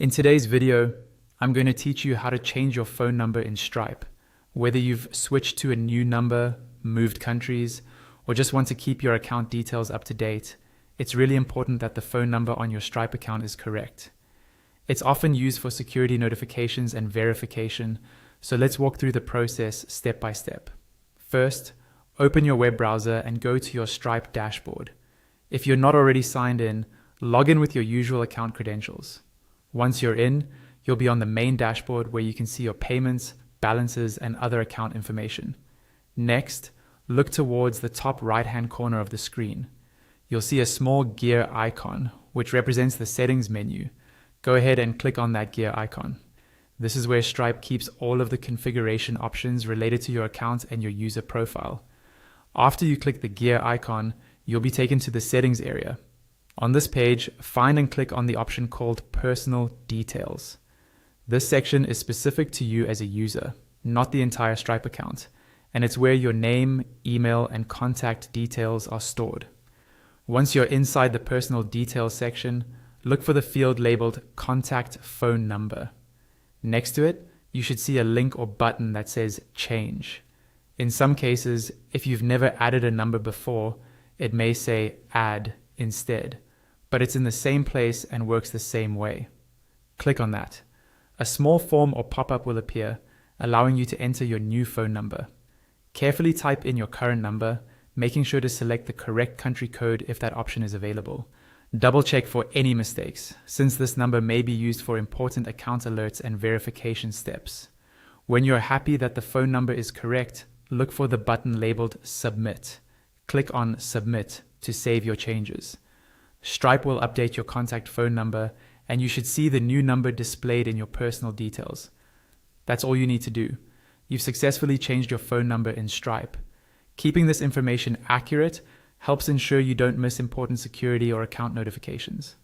In today's video, I'm going to teach you how to change your phone number in Stripe. Whether you've switched to a new number, moved countries, or just want to keep your account details up to date, it's really important that the phone number on your Stripe account is correct. It's often used for security notifications and verification, so let's walk through the process step by step. First, open your web browser and go to your Stripe dashboard. If you're not already signed in, log in with your usual account credentials. Once you're in, you'll be on the main dashboard where you can see your payments, balances, and other account information. Next, look towards the top right-hand corner of the screen. You'll see a small gear icon, which represents the settings menu. Go ahead and click on that gear icon. This is where Stripe keeps all of the configuration options related to your account and your user profile. After you click the gear icon, you'll be taken to the settings area. On this page, find and click on the option called Personal Details. This section is specific to you as a user, not the entire Stripe account, and it's where your name, email, and contact details are stored. Once you're inside the Personal Details section, look for the field labeled Contact Phone Number. Next to it, you should see a link or button that says Change. In some cases, if you've never added a number before, it may say Add instead, but it's in the same place and works the same way. Click on that. A small form or pop-up will appear, allowing you to enter your new phone number. Carefully type in your current number, making sure to select the correct country code if that option is available. Double check for any mistakes, since this number may be used for important account alerts and verification steps. When you're happy that the phone number is correct, look for the button labeled Submit. Click on Submit to save your changes. Stripe will update your contact phone number, and you should see the new number displayed in your personal details. That's all you need to do. You've successfully changed your phone number in Stripe. Keeping this information accurate helps ensure you don't miss important security or account notifications.